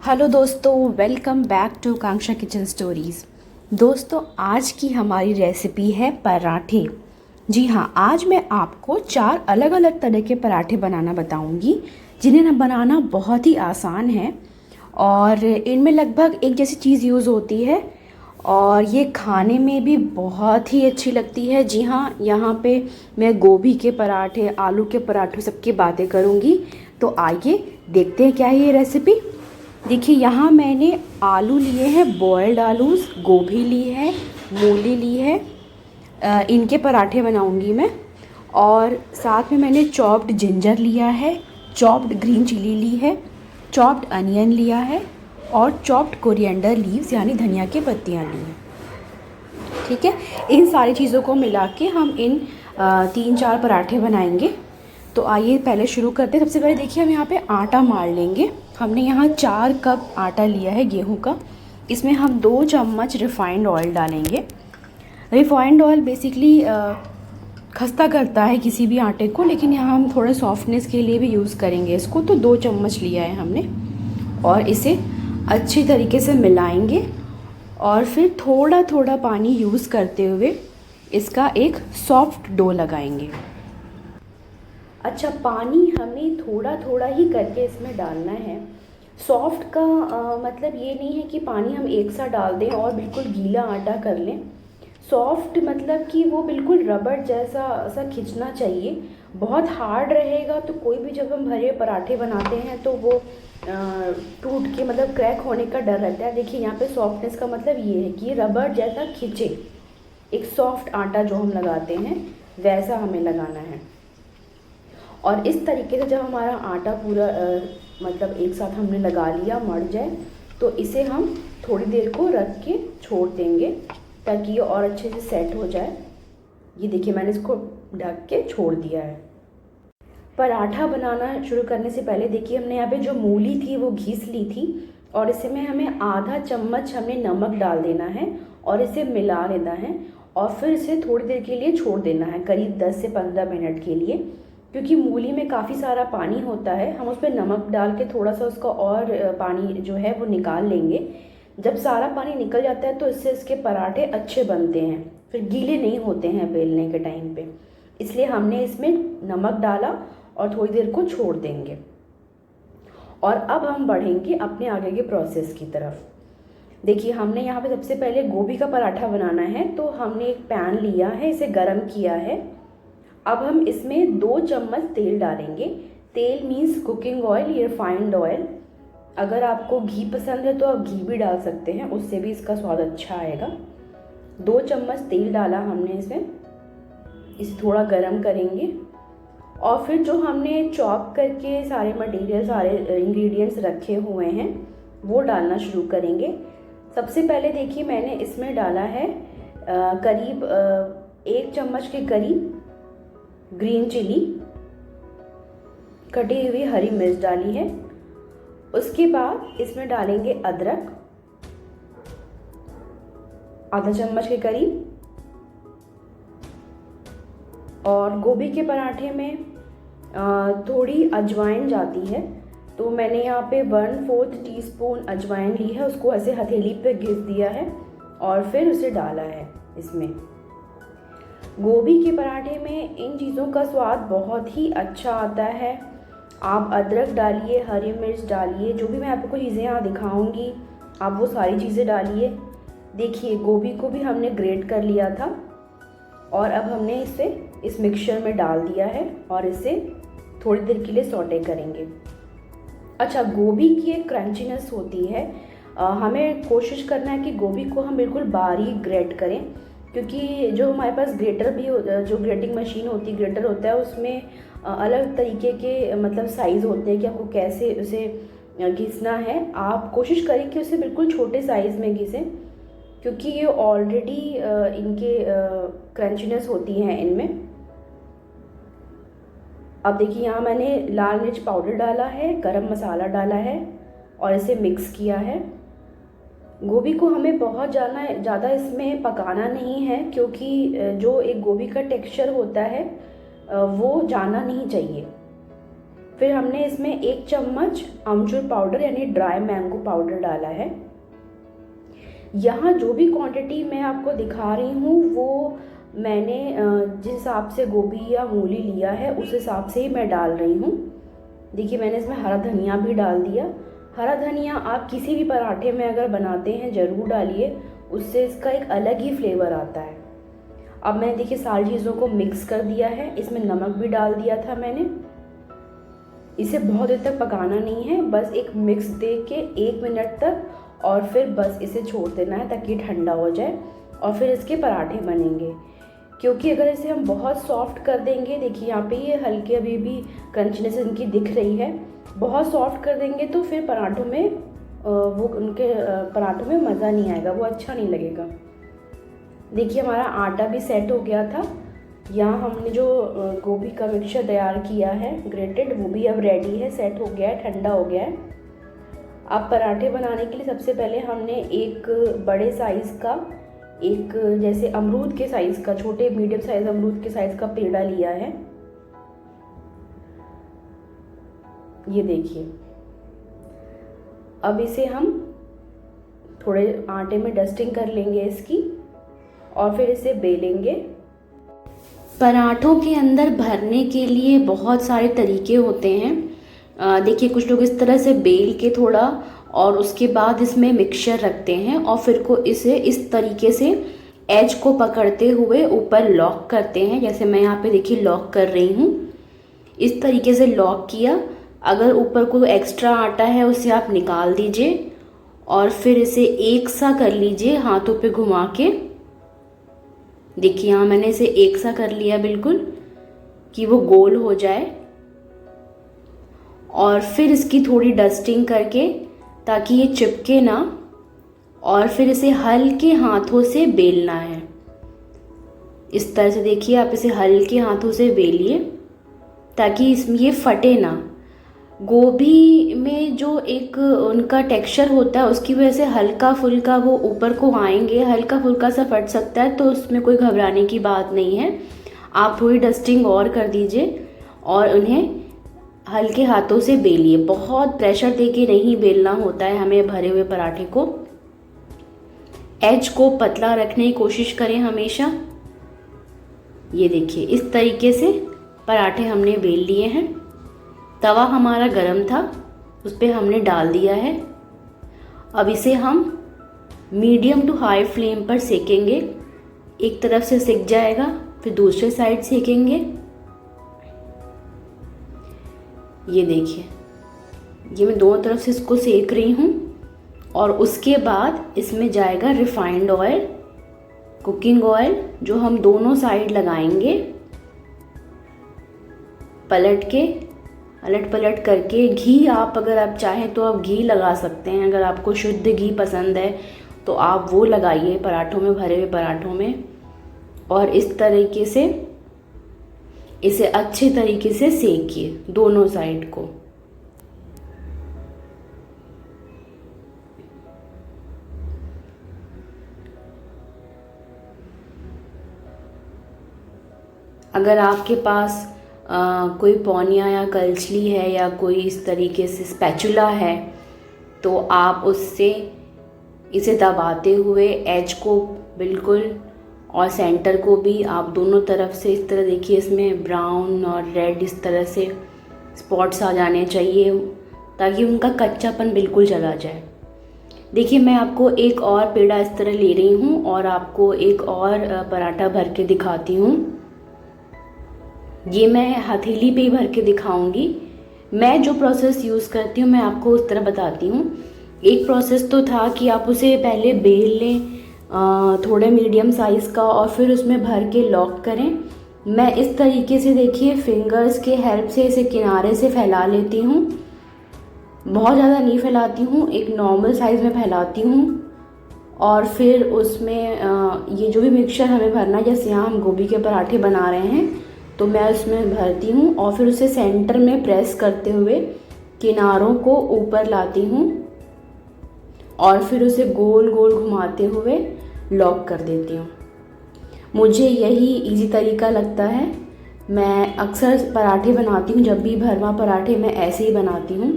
Hello दोस्तों, welcome back to Kanksha kitchen stories. दोस्तों, आज की हमारी रेसिपी है पराठे। जी हाँ, आज मैं आपको 4 अलग अलग तरह के पराठे बनाना बताऊंगी, जिन्हें बनाना बहुत ही आसान है और इनमें लगभग एक जैसी चीज़ यूज़ होती है और ये खाने में भी बहुत ही अच्छी लगती है। जी हाँ, यहाँ पे मैं गोभी के पराठे, आलू के पराठे सबकी बातें करूँगी। तो आइए देखते हैं क्या है ये रेसिपी। देखिए, यहाँ मैंने आलू लिए हैं, बॉयल्ड आलू, गोभी ली है, मूली ली है। इनके पराठे बनाऊंगी मैं। और साथ में मैंने चॉप्ड जिंजर लिया है, चॉप्ड ग्रीन चिली ली है, चॉप्ड अनियन लिया है और चॉप्ड कोरिएंडर लीव्स यानी धनिया की पत्तियाँ ली हैं। ठीक है, इन सारी चीज़ों को मिला के हम इन 3-4 पराठे बनाएंगे। तो आइए पहले शुरू करते हैं। सबसे पहले देखिए, हम यहाँ पे आटा मार लेंगे। हमने यहाँ 4 कप आटा लिया है गेहूं का। इसमें हम 2 चम्मच रिफाइंड ऑयल डालेंगे। रिफाइंड ऑयल बेसिकली खस्ता करता है किसी भी आटे को, लेकिन यहाँ हम थोड़ा सॉफ्टनेस के लिए भी यूज़ करेंगे इसको। तो 2 चम्मच लिया है हमने और इसे अच्छी तरीके से मिलाएंगे और फिर थोड़ा थोड़ा पानी यूज़ करते हुए इसका एक सॉफ्ट डो लगाएंगे। अच्छा, पानी हमें थोड़ा थोड़ा ही करके इसमें डालना है। सॉफ्ट का मतलब ये नहीं है कि पानी हम एक साथ डाल दें और बिल्कुल गीला आटा कर लें। सॉफ्ट मतलब कि वो बिल्कुल रबड़ जैसा सा खिंचना चाहिए। बहुत हार्ड रहेगा तो कोई भी जब हम भरे पराठे बनाते हैं तो वो टूट के मतलब क्रैक होने का डर रहता है। देखिए, यहाँ पे सॉफ्टनेस का मतलब ये है कि रबड़ जैसा खिंचे। एक सॉफ्ट आटा जो हम लगाते हैं वैसा हमें लगाना है। और इस तरीके से जब हमारा आटा पूरा मतलब एक साथ हमने लगा लिया, मर जाए, तो इसे हम थोड़ी देर को रख के छोड़ देंगे ताकि ये और अच्छे से सेट हो जाए। ये देखिए, मैंने इसको ढक के छोड़ दिया है। पराठा बनाना शुरू करने से पहले देखिए, हमने यहाँ पे जो मूली थी वो घिस ली थी और इसमें हमें आधा चम्मच हमें नमक डाल देना है और इसे मिला लेना है और फिर इसे थोड़ी देर के लिए छोड़ देना है, करीब 10 से 15 मिनट के लिए। क्योंकि मूली में काफ़ी सारा पानी होता है, हम उस पर नमक डाल के थोड़ा सा उसका और पानी जो है वो निकाल लेंगे। जब सारा पानी निकल जाता है तो इससे इसके पराठे अच्छे बनते हैं, फिर गीले नहीं होते हैं बेलने के टाइम पे। इसलिए हमने इसमें नमक डाला और थोड़ी देर को छोड़ देंगे। और अब हम बढ़ेंगे अपने आगे के प्रोसेस की तरफ। देखिए, हमने यहाँ पे सबसे पहले गोभी का पराठा बनाना है, तो हमने एक पैन लिया है, इसे गर्म किया है। अब हम इसमें 2 चम्मच तेल डालेंगे। तेल means cooking oil, refined oil. अगर आपको घी पसंद है तो आप घी भी डाल सकते हैं, उससे भी इसका स्वाद अच्छा आएगा। 2 चम्मच तेल डाला हमने इसमें। इसे थोड़ा गरम करेंगे और फिर जो हमने चॉप करके सारे मटेरियल, सारे इंग्रेडिएंट्स रखे हुए हैं वो डालना शुरू करेंगे। सबसे पहले देखिए, मैंने इसमें डाला है करीब 1 चम्मच के करीब ग्रीन चिली, कटी हुई हरी मिर्च डाली है। उसके बाद इसमें डालेंगे अदरक, आधा चम्मच के करीब। और गोभी के पराठे में थोड़ी अजवाइन जाती है, तो मैंने यहाँ पे 1/4 टीस्पून अजवाइन ली है। उसको ऐसे हथेली पे घिस दिया है और फिर उसे डाला है इसमें। गोभी के पराठे में इन चीज़ों का स्वाद बहुत ही अच्छा आता है। आप अदरक डालिए, हरी मिर्च डालिए, जो भी मैं आपको चीज़ें यहाँ दिखाऊंगी आप वो सारी चीज़ें डालिए। देखिए, गोभी को भी हमने ग्रेट कर लिया था और अब हमने इसे इस मिक्सचर में डाल दिया है और इसे थोड़ी देर के लिए सौटे करेंगे। अच्छा, गोभी की एक क्रंचीनेस होती है, हमें कोशिश करना है कि गोभी को हम बिल्कुल बारीक ग्रेट करें, क्योंकि जो हमारे पास ग्रेटर भी जो ग्रेटिंग मशीन होती है, ग्रेटर होता है, उसमें अलग तरीके के मतलब साइज़ होते हैं कि आपको कैसे उसे घिसना है। आप कोशिश करें कि उसे बिल्कुल छोटे साइज़ में घिसें, क्योंकि ये ऑलरेडी इनके क्रंचीनेस होती हैं इनमें। अब देखिए, यहाँ मैंने लाल मिर्च पाउडर डाला है, गरम मसाला डाला है और इसे मिक्स किया है। गोभी को हमें बहुत ज़्यादा इसमें पकाना नहीं है, क्योंकि जो एक गोभी का टेक्सचर होता है वो जाना नहीं चाहिए। फिर हमने इसमें 1 चम्मच अमचूर पाउडर यानी ड्राई मैंगो पाउडर डाला है। यहाँ जो भी क्वांटिटी मैं आपको दिखा रही हूँ वो मैंने जिस हिसाब से गोभी या मूली लिया है उस हिसाब से ही मैं डाल रही हूँ। देखिए मैंने इसमें हरा धनिया भी डाल दिया। हरा धनिया आप किसी भी पराठे में अगर बनाते हैं ज़रूर डालिए, उससे इसका एक अलग ही फ्लेवर आता है। अब मैंने देखिए सारी चीज़ों को मिक्स कर दिया है, इसमें नमक भी डाल दिया था मैंने। इसे बहुत देर तक पकाना नहीं है, बस एक मिक्स दे के 1 मिनट तक, और फिर बस इसे छोड़ देना है ताकि ठंडा हो जाए और फिर इसके पराठे बनेंगे। क्योंकि अगर इसे हम बहुत सॉफ्ट कर देंगे, देखिए यहाँ पे ये हल्के अभी भी क्रंचनेस इनकी दिख रही है, बहुत सॉफ्ट कर देंगे तो फिर पराठों में वो उनके पराठों में मज़ा नहीं आएगा, वो अच्छा नहीं लगेगा। देखिए हमारा आटा भी सेट हो गया था। यहाँ हमने जो गोभी का मिक्सचर तैयार किया है ग्रेटेड, वो भी अब रेडी है, सेट हो गया है, ठंडा हो गया है। अब पराठे बनाने के लिए सबसे पहले हमने एक बड़े साइज़ का, एक जैसे अमरूद के साइज़ का, छोटे मीडियम साइज़ अमरूद के साइज़ का पेड़ा लिया है। ये देखिए, अब इसे हम थोड़े आटे में डस्टिंग कर लेंगे इसकी और फिर इसे बेलेंगे। पराठों के अंदर भरने के लिए बहुत सारे तरीके होते हैं। देखिए कुछ लोग इस तरह से बेल के थोड़ा और उसके बाद इसमें मिक्सचर रखते हैं और फिर को इसे इस तरीके से एज को पकड़ते हुए ऊपर लॉक करते हैं, जैसे मैं यहाँ पे देखिए लॉक कर रही हूँ। इस तरीके से लॉक किया, अगर ऊपर कोई एक्स्ट्रा आटा है उसे आप निकाल दीजिए और फिर इसे एक सा कर लीजिए हाथों पे घुमा के। देखिए यहाँ मैंने इसे एक सा कर लिया बिल्कुल कि वो गोल हो जाए, और फिर इसकी थोड़ी डस्टिंग करके ताकि ये चिपके ना, और फिर इसे हल्के हाथों से बेलना है। इस तरह से देखिए आप इसे हल्के हाथों से बेलिए ताकि इसमें ये फटे ना। गोभी में जो एक उनका टेक्सचर होता है उसकी वजह से हल्का फुल्का वो ऊपर को आएंगे, हल्का फुल्का सा फट सकता है, तो उसमें कोई घबराने की बात नहीं है। आप थोड़ी डस्टिंग और कर दीजिए और उन्हें हल्के हाथों से बेलिए। बहुत प्रेशर देके नहीं बेलना होता है हमें भरे हुए पराठे को। एज को पतला रखने की कोशिश करें हमेशा। ये देखिए इस तरीके से पराठे हमने बेल लिए हैं। तवा हमारा गरम था, उस पर हमने डाल दिया है। अब इसे हम मीडियम टू हाई फ्लेम पर सेकेंगे। एक तरफ से सिक जाएगा फिर दूसरे साइड सेकेंगे। ये देखिए ये मैं दोनों तरफ से इसको सेक रही हूँ और उसके बाद इसमें जाएगा रिफाइंड ऑयल, कुकिंग ऑयल, जो हम दोनों साइड लगाएंगे। पलट के अलट पलट करके घी, आप अगर आप चाहें तो आप घी लगा सकते हैं। अगर आपको शुद्ध घी पसंद है तो आप वो लगाइए पराठों में, भरे हुए पराठों में, और इस तरीके से इसे अच्छे तरीके से सेकिए दोनों साइड को। अगर आपके पास कोई पौनिया या कलछली है या कोई इस तरीके से स्पैचुला है तो आप उससे इसे दबाते हुए एज को बिल्कुल और सेंटर को भी आप दोनों तरफ से इस तरह, देखिए इसमें ब्राउन और रेड इस तरह से स्पॉट्स आ जाने चाहिए ताकि उनका कच्चापन बिल्कुल चला जाए। देखिए मैं आपको एक और पेड़ा इस तरह ले रही हूँ और आपको एक और पराठा भर के दिखाती हूँ। ये मैं हथेली पे ही भर के दिखाऊंगी। मैं जो प्रोसेस यूज़ करती हूँ मैं आपको उस तरह बताती हूँ। एक प्रोसेस तो था कि आप उसे पहले बेल लें थोड़े मीडियम साइज़ का और फिर उसमें भर के लॉक करें। मैं इस तरीके से देखिए फिंगर्स के हेल्प से इसे किनारे से फैला लेती हूँ। बहुत ज़्यादा नहीं फैलाती हूँ, एक नॉर्मल साइज़ में फैलाती हूँ और फिर उसमें ये जो भी मिक्सचर हमें भरना है, जैसे यहाँ हम गोभी के पराठे बना रहे हैं तो मैं उसमें भरती हूँ और फिर उसे सेंटर में प्रेस करते हुए किनारों को ऊपर लाती हूँ और फिर उसे गोल गोल घुमाते हुए लॉक कर देती हूँ। मुझे यही इजी तरीका लगता है मैं अक्सर पराठे बनाती हूँ, जब भी भरवा पराठे मैं ऐसे ही बनाती हूँ।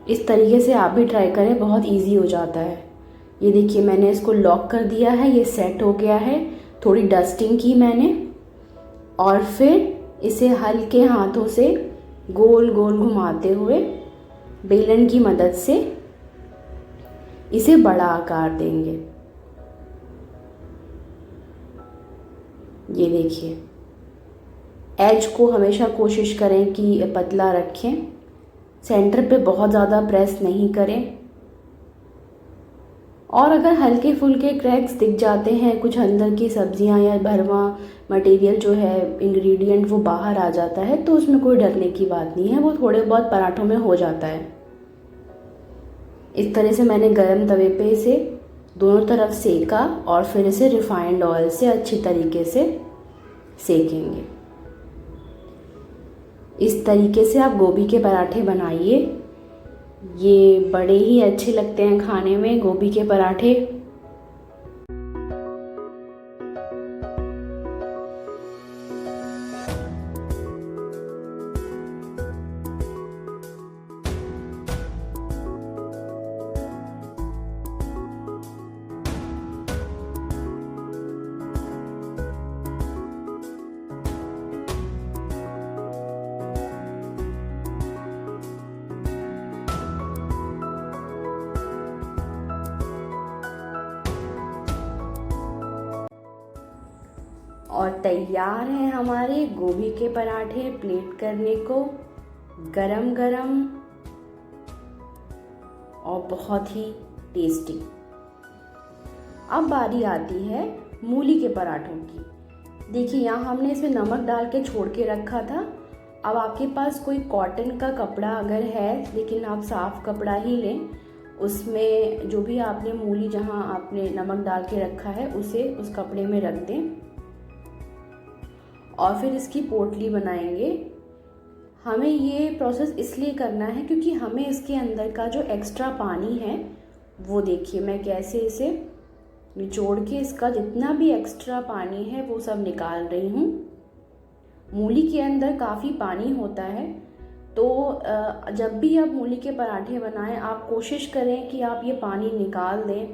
इस तरीके से आप भी ट्राई करें, बहुत इजी हो जाता है। ये देखिए मैंने इसको लॉक कर दिया है, ये सेट हो गया है। थोड़ी डस्टिंग की मैंने और फिर इसे हल्के हाथों से गोल गोल घुमाते हुए बेलन की मदद से इसे बड़ा आकार देंगे। ये देखिए, एज को हमेशा कोशिश करें कि पतला रखें, सेंटर पे बहुत ज़्यादा प्रेस नहीं करें। और अगर हल्के फुल्के क्रैक्स दिख जाते हैं, कुछ अंदर की सब्जियां या भरवा मटेरियल जो है इंग्रेडिएंट वो बाहर आ जाता है, तो उसमें कोई डरने की बात नहीं है, वो थोड़े बहुत पराठों में हो जाता है। इस तरह से मैंने गरम तवे पे इसे दोनों तरफ सेका और फिर इसे रिफाइंड ऑयल से अच्छी तरीके से सेकेंगे। इस तरीके से आप गोभी के पराठे बनाइए, ये बड़े ही अच्छे लगते हैं खाने में गोभी के पराठे। और तैयार हैं हमारे गोभी के पराठे प्लेट करने को, गरम गरम और बहुत ही टेस्टी। अब बारी आती है मूली के पराठों की। देखिए यहाँ हमने इसमें नमक डाल के छोड़ के रखा था। अब आपके पास कोई कॉटन का कपड़ा अगर है, लेकिन आप साफ कपड़ा ही लें, उसमें जो भी आपने मूली जहाँ आपने नमक डाल के रखा है उसे उस कपड़े में रख दें और फिर इसकी पोटली बनाएंगे। हमें ये प्रोसेस इसलिए करना है क्योंकि हमें इसके अंदर का जो एक्स्ट्रा पानी है वो देखिए मैं कैसे इसे निचोड़ के इसका जितना भी एक्स्ट्रा पानी है वो सब निकाल रही हूँ। मूली के अंदर काफ़ी पानी होता है, तो जब भी आप मूली के पराठे बनाएं आप कोशिश करें कि आप ये पानी निकाल दें,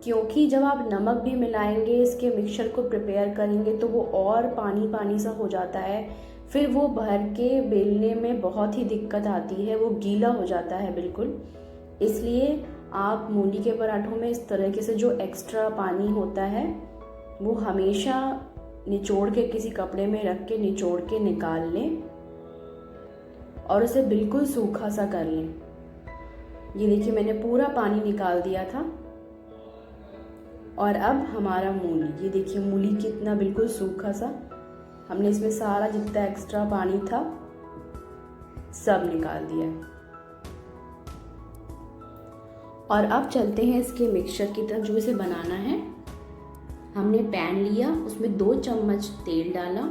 क्योंकि जब आप नमक भी मिलाएंगे इसके मिक्सचर को प्रिपेयर करेंगे तो वो और पानी पानी सा हो जाता है, फिर वो भर के बेलने में बहुत ही दिक्कत आती है, वो गीला हो जाता है बिल्कुल। इसलिए आप मूली के पराठों में इस तरीके से जो एक्स्ट्रा पानी होता है वो हमेशा निचोड़ के किसी कपड़े में रख के निचोड़ के निकाल लें और उसे बिल्कुल सूखा सा कर लें। ये देखिए मैंने पूरा पानी निकाल दिया था। और अब हमारा मूली, ये देखिए मूली कितना बिल्कुल सूखा सा, हमने इसमें सारा जितना एक्स्ट्रा पानी था सब निकाल दिया। और अब चलते हैं इसके मिक्सचर की तरफ जो इसे बनाना है। हमने पैन लिया, उसमें 2 चम्मच तेल डाला,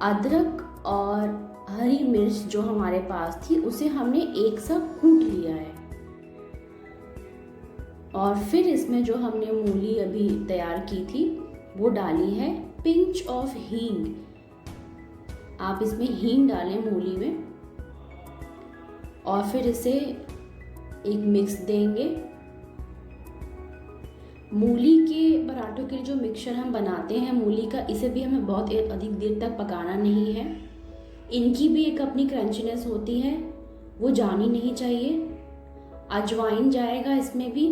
अदरक और हरी मिर्च जो हमारे पास थी उसे हमने एक साथ कूट लिया है। और फिर इसमें जो हमने मूली अभी तैयार की थी वो डाली है। पिंच ऑफ हींग, आप इसमें हींग डालें मूली में और फिर इसे एक मिक्स देंगे। मूली के पराठों के लिए जो मिक्सचर हम बनाते हैं मूली का, इसे भी हमें बहुत अधिक देर तक पकाना नहीं है। इनकी भी एक अपनी क्रंचनेस होती है, वो जानी नहीं चाहिए। अजवाइन जाएगा इसमें भी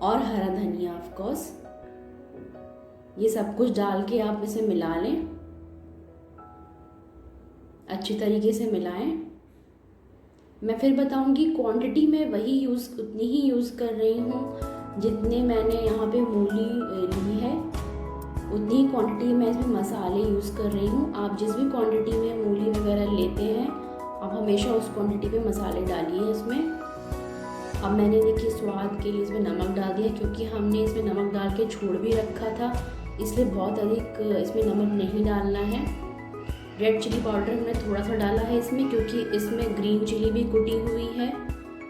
और हरा धनिया ऑफ कोर्स। ये सब कुछ डाल के आप इसे मिला लें, अच्छी तरीके से मिलाएं। मैं फिर बताऊंगी क्वांटिटी में वही उतनी ही यूज़ कर रही हूँ जितने मैंने यहाँ पे मूली ली है, उतनी ही क्वांटिटी में इसमें मसाले यूज़ कर रही हूँ। आप जिस भी क्वांटिटी में मूली वगैरह लेते हैं आप हमेशा उस क्वांटिटी पे मसाले डालिए इसमें। अब मैंने देखिए स्वाद के लिए इसमें नमक डाल दिया, क्योंकि हमने इसमें नमक डाल के छोड़ भी रखा था, इसलिए बहुत अधिक इसमें नमक नहीं डालना है। रेड चिली पाउडर हमने थोड़ा सा डाला है इसमें, क्योंकि इसमें ग्रीन चिली भी कुटी हुई है।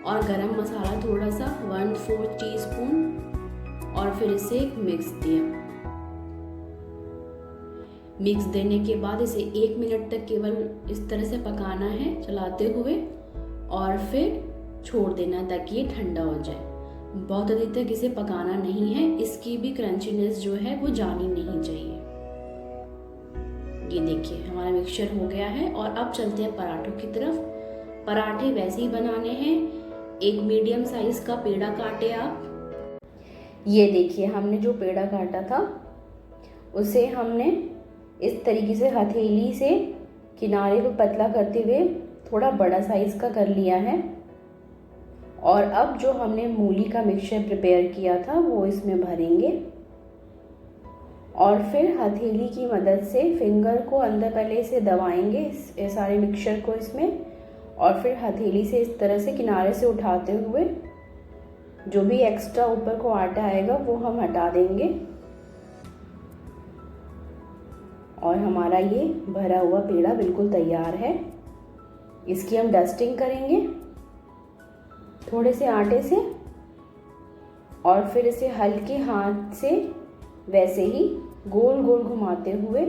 और गरम मसाला थोड़ा सा 1/4 टीस्पून और फिर इसे एक मिक्स दिया। मिक्स देने के बाद इसे 1 मिनट तक केवल इस तरह से पकाना है चलाते हुए, और फिर छोड़ देना ताकि ये ठंडा हो जाए। बहुत अधिक तक इसे पकाना नहीं है, इसकी भी क्रंचीनेस जो है वो जानी नहीं चाहिए। ये देखिए हमारा मिक्सचर हो गया है। और अब चलते हैं पराठों की तरफ। पराठे वैसे ही बनाने हैं। एक मीडियम साइज का पेड़ा काटे आप। ये देखिए हमने जो पेड़ा काटा था उसे हमने इस तरीके से हथेली से किनारे को पतला करते हुए थोड़ा बड़ा साइज का कर लिया है। और अब जो हमने मूली का मिक्सचर प्रिपेयर किया था वो इसमें भरेंगे, और फिर हथेली की मदद से फिंगर को अंदर पहले से दबाएंगे इस सारे मिक्सचर को इसमें, और फिर हथेली से इस तरह से किनारे से उठाते हुए जो भी एक्स्ट्रा ऊपर को आटा आएगा वो हम हटा देंगे। और हमारा ये भरा हुआ पेड़ा बिल्कुल तैयार है। इसकी हम डस्टिंग करेंगे थोड़े से आटे से, और फिर इसे हल्के हाथ से वैसे ही गोल गोल घुमाते हुए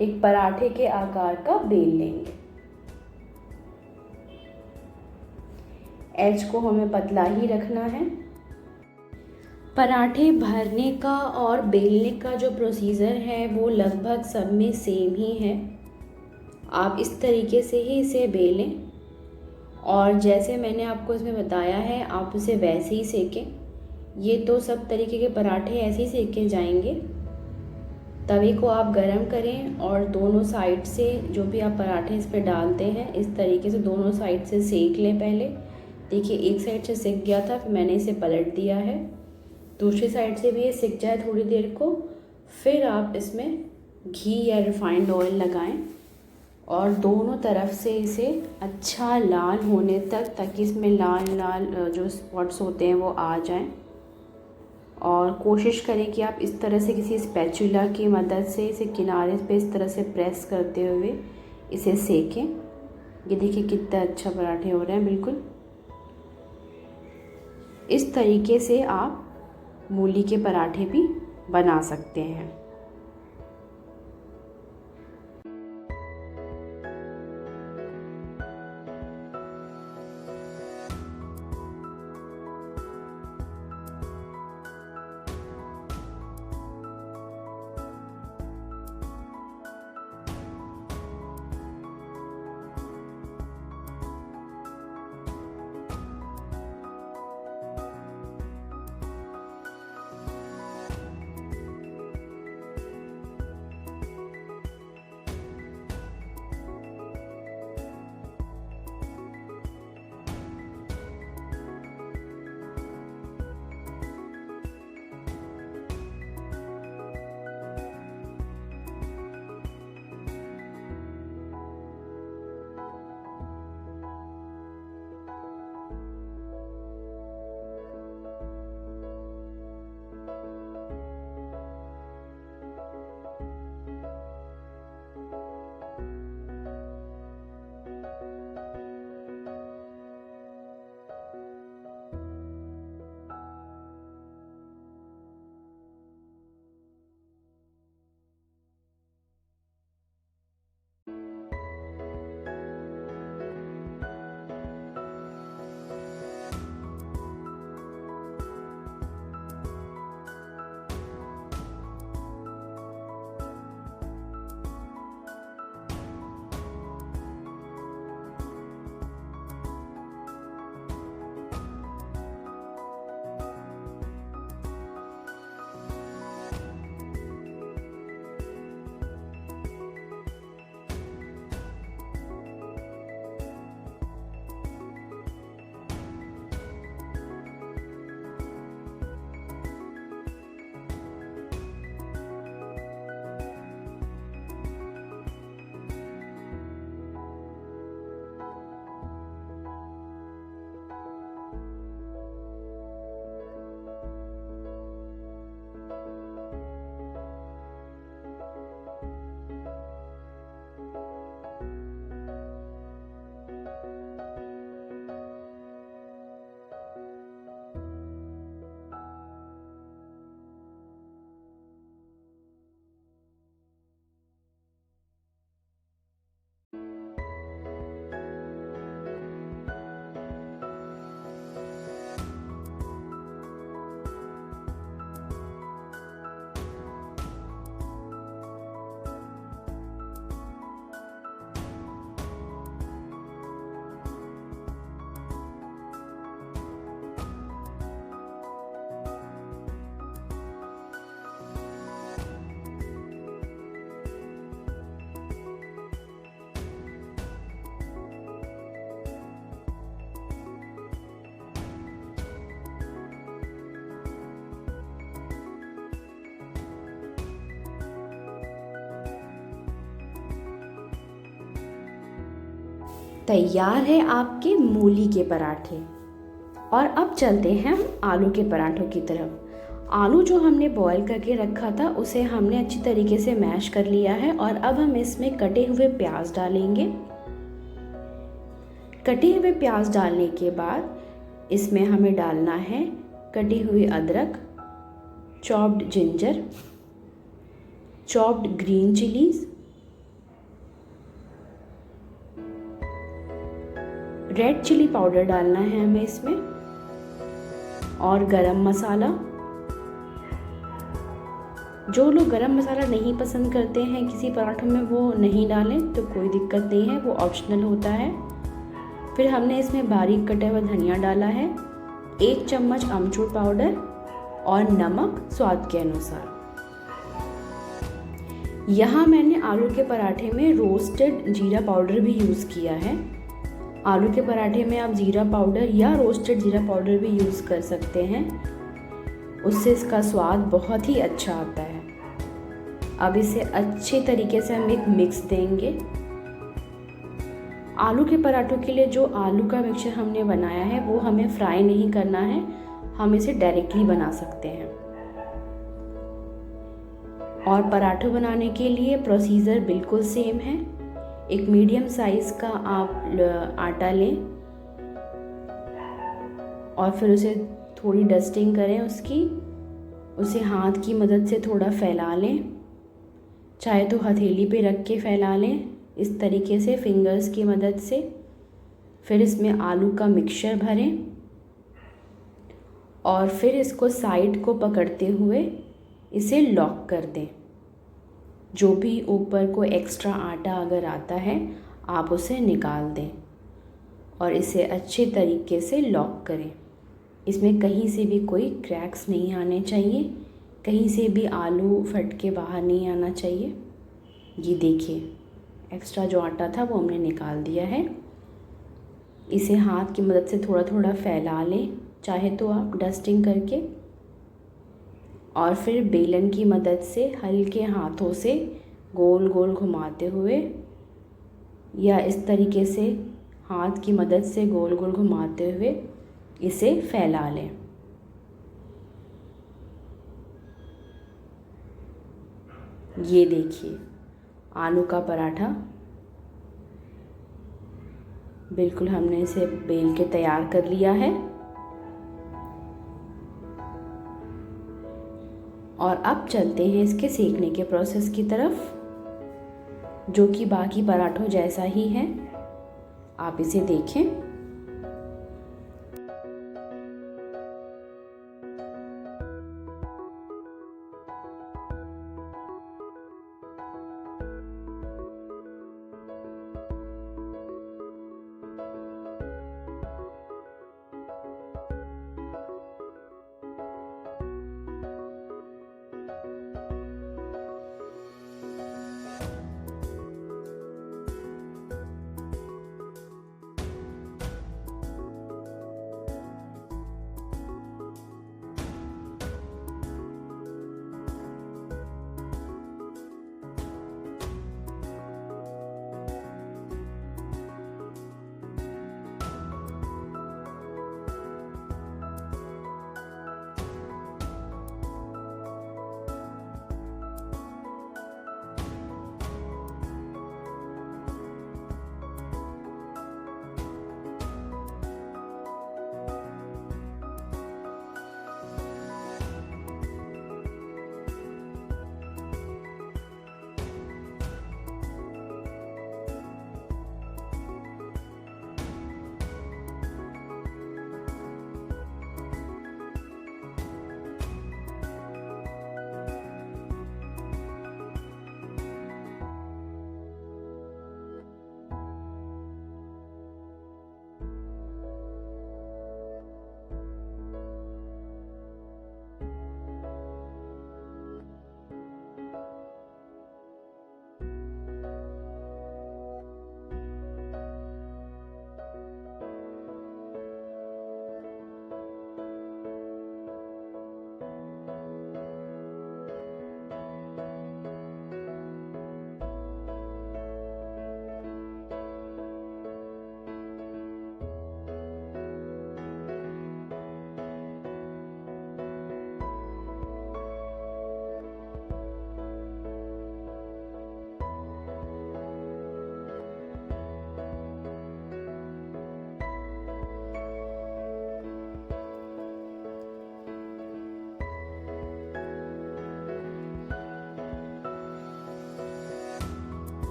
एक पराठे के आकार का बेल लेंगे। एज को हमें पतला ही रखना है। पराठे भरने का और बेलने का जो प्रोसीजर है वो लगभग सब में सेम ही है। आप इस तरीके से ही इसे बेलें, और जैसे मैंने आपको इसमें बताया है आप इसे वैसे ही सेकें। ये तो सब तरीके के पराठे ऐसे ही सेके जाएंगे। तवे को आप गरम करें और दोनों साइड से जो भी आप पराठे इस पर डालते हैं इस तरीके से दोनों साइड से सेक लें। पहले देखिए एक साइड से सिक गया था, फिर मैंने इसे पलट दिया है। दूसरी साइड से भी ये सिक जाए थोड़ी देर को, फिर आप इसमें घी या रिफाइंड ऑयल लगाएं और दोनों तरफ से इसे अच्छा लाल होने तक, ताकि इसमें लाल लाल जो स्पॉट्स होते हैं वो आ जाएं। और कोशिश करें कि आप इस तरह से किसी स्पैचुला की मदद से इसे किनारे पे इस तरह से प्रेस करते हुए इसे सेकें। ये देखिए कितना अच्छा पराठे हो रहे हैं। बिल्कुल इस तरीके से आप मूली के पराठे भी बना सकते हैं। तैयार है आपके मूली के पराठे। और अब चलते हैं हम आलू के पराठों की तरफ। आलू जो हमने बॉईल करके रखा था उसे हमने अच्छी तरीके से मैश कर लिया है और अब हम इसमें कटे हुए प्याज डालेंगे। कटे हुए प्याज डालने के बाद इसमें हमें डालना है कटी हुई अदरक, chopped ginger, chopped green chillies, red chilli powder डालना है हमें इसमें, और गरम मसाला। जो लोग गरम मसाला नहीं पसंद करते हैं किसी पराठों में वो नहीं डालें तो कोई दिक्कत नहीं है, वो ऑप्शनल होता है। फिर हमने इसमें बारीक कटा हुआ धनिया डाला है, 1 चम्मच अमचूर पाउडर और नमक स्वाद के अनुसार। यहाँ मैंने आलू के पराठे में रोस्टेड जीरा पाउडर भी यूज़ किया है। आलू के पराठे में आप जीरा पाउडर या रोस्टेड जीरा पाउडर भी यूज़ कर सकते हैं, उससे इसका स्वाद बहुत ही अच्छा आता है। अब इसे अच्छे तरीके से हम एक मिक्स देंगे। आलू के पराठों के लिए जो आलू का मिक्सचर हमने बनाया है वो हमें फ्राई नहीं करना है, हम इसे डायरेक्टली बना सकते हैं। और पराठों बनाने के लिए प्रोसीजर बिल्कुल सेम है। एक मीडियम साइज़ का आप आटा लें और फिर उसे थोड़ी डस्टिंग करें उसे हाथ की मदद से थोड़ा फैला लें, चाहे तो हथेली पे रख के फैला लें इस तरीके से फिंगर्स की मदद से। फिर इसमें आलू का मिक्सचर भरें और फिर इसको साइड को पकड़ते हुए इसे लॉक कर दें। जो भी ऊपर को एक्स्ट्रा आटा अगर आता है आप उसे निकाल दें और इसे अच्छे तरीके से लॉक करें। इसमें कहीं से भी कोई क्रैक्स नहीं आने चाहिए, कहीं से भी आलू फट के बाहर नहीं आना चाहिए। ये देखिए एक्स्ट्रा जो आटा था वो हमने निकाल दिया है। इसे हाथ की मदद से थोड़ा थोड़ा फैला लें, चाहे तो आप डस्टिंग करके, और फिर बेलन की मदद से हल्के हाथों से गोल गोल घुमाते हुए या इस तरीके से हाथ की मदद से गोल गोल घुमाते हुए इसे फैला लें। ये देखिए आलू का पराठा बिल्कुल हमने इसे बेल के तैयार कर लिया है। और अब चलते हैं इसके सेकने के प्रोसेस की तरफ, जो कि बाकी पराठों जैसा ही है। आप इसे देखें।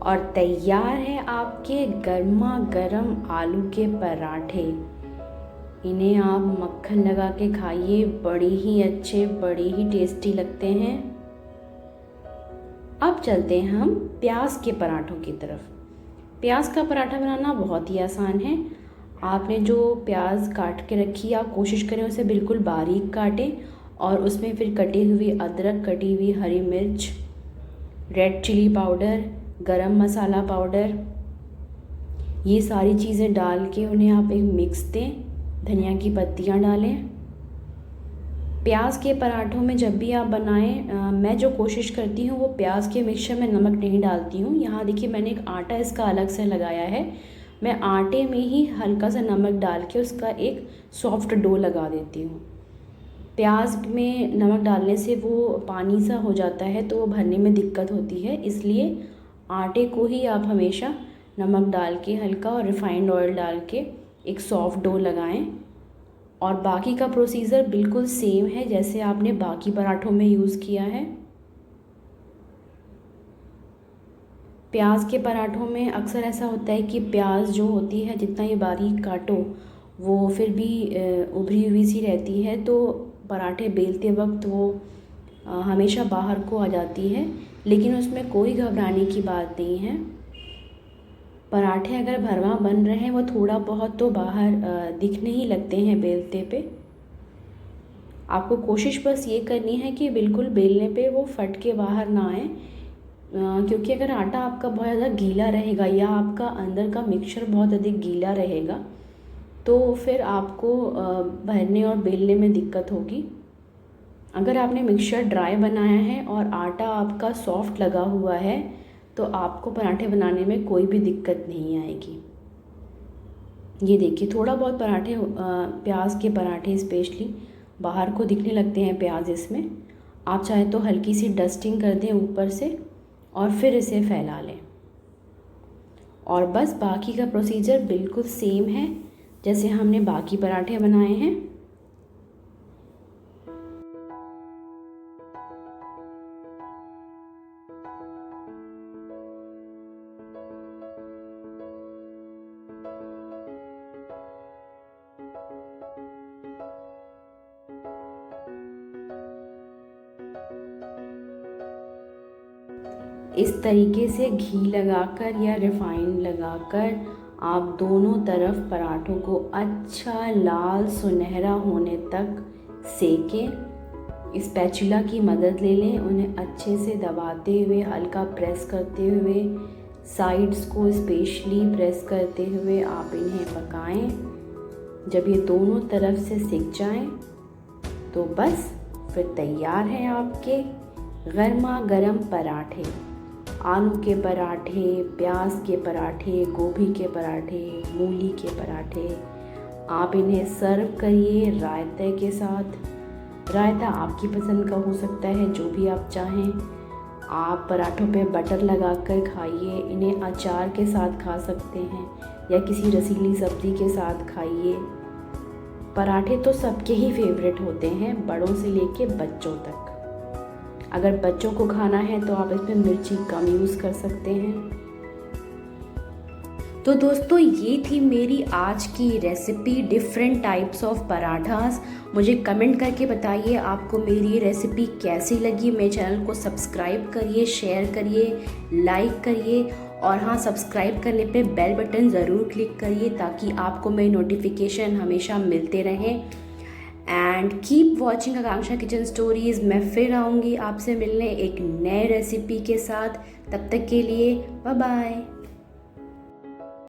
और तैयार है आपके गर्मा गर्म आलू के पराठे। इन्हें आप मक्खन लगा के खाइए, बड़े ही अच्छे, बड़े ही टेस्टी लगते हैं। अब चलते हैं हम प्याज के पराठों की तरफ। प्याज का पराठा बनाना बहुत ही आसान है। आपने जो प्याज काट के रखी है, आप कोशिश करें उसे बिल्कुल बारीक काटें और उसमें फिर कटी हुई अदरक, कटी हुई हरी मिर्च, रेड चिली पाउडर, गरम मसाला पाउडर, ये सारी चीज़ें डाल के उन्हें आप एक मिक्स दें। धनिया की पत्तियाँ डालें। प्याज के पराठों में जब भी आप बनाएं, मैं जो कोशिश करती हूँ वो प्याज के मिक्सचर में नमक नहीं डालती हूँ। यहाँ देखिए मैंने एक आटा इसका अलग से लगाया है। मैं आटे में ही हल्का सा नमक डाल के उसका एक सॉफ्ट डो लगा देती हूँ। प्याज में नमक डालने से वो पानी सा हो जाता है तो वो भरने में दिक्कत होती है, इसलिए आटे को ही आप हमेशा नमक डाल के हल्का और रिफाइंड ऑयल डाल के एक सॉफ्ट डो लगाएं। और बाकी का प्रोसीजर बिल्कुल सेम है जैसे आपने बाकी पराठों में यूज़ किया है। प्याज के पराठों में अक्सर ऐसा होता है कि प्याज जो होती है जितना ये बारीक काटो वो फिर भी उभरी हुई सी रहती है, तो पराठे बेलते वक्त वो हमेशा बाहर को आ जाती है, लेकिन उसमें कोई घबराने की बात नहीं है। पराठे अगर भरवा बन रहे हैं वो थोड़ा बहुत तो बाहर दिखने ही लगते हैं बेलते पे। आपको कोशिश बस ये करनी है कि बिल्कुल बेलने पे वो फट के बाहर ना आए, क्योंकि अगर आटा आपका बहुत ज़्यादा गीला रहेगा या आपका अंदर का मिक्सचर बहुत अधिक गीला रहेगा तो फिर आपको भरने और बेलने में दिक्कत होगी। अगर आपने मिक्सचर ड्राई बनाया है और आटा आपका सॉफ्ट लगा हुआ है तो आपको पराठे बनाने में कोई भी दिक्कत नहीं आएगी। ये देखिए थोड़ा बहुत पराठे, प्याज के पराठे स्पेशली बाहर को दिखने लगते हैं प्याज इसमें। आप चाहे तो हल्की सी डस्टिंग कर दें ऊपर से और फिर इसे फैला लें। और बस बाकी का प्रोसीजर बिल्कुल सेम है जैसे हमने बाकी पराठे बनाए हैं। इस तरीके से घी लगाकर या रिफाइंड लगाकर आप दोनों तरफ पराठों को अच्छा लाल सुनहरा होने तक सेकें। स्पैचुला की मदद ले लें, उन्हें अच्छे से दबाते हुए, हल्का प्रेस करते हुए, साइड्स को स्पेशली प्रेस करते हुए आप इन्हें पकाएं। जब ये दोनों तरफ से सिक जाएं तो बस फिर तैयार हैं आपके गर्मा गर्म पराठे। आलू के पराठे, प्याज के पराठे, गोभी के पराठे, मूली के पराठे। आप इन्हें सर्व करिए रायते के साथ। रायता आपकी पसंद का हो सकता है, जो भी आप चाहें। आप पराठों पे बटर लगाकर खाइए, इन्हें अचार के साथ खा सकते हैं या किसी रसीली सब्ज़ी के साथ खाइए। पराठे तो सबके ही फेवरेट होते हैं, बड़ों से लेके बच्चों तक। अगर बच्चों को खाना है तो आप इसमें मिर्ची कम यूज़ कर सकते हैं। तो दोस्तों ये थी मेरी आज की recipe, different types of parathas. मुझे कमेंट करके बताइए आपको मेरी ये रेसिपी कैसी लगी। मेरे चैनल को सब्सक्राइब करिए, शेयर करिए, लाइक करिए और हाँ, सब्सक्राइब करने पे बेल बटन ज़रूर क्लिक करिए ताकि आपको मेरी नोटिफिकेशन हमेशा मिलते रहें। And keep watching Akanksha kitchen stories. मैं फिर आऊँगी आपसे मिलने एक नए रेसिपी के साथ। तब तक के लिए बाय बाय।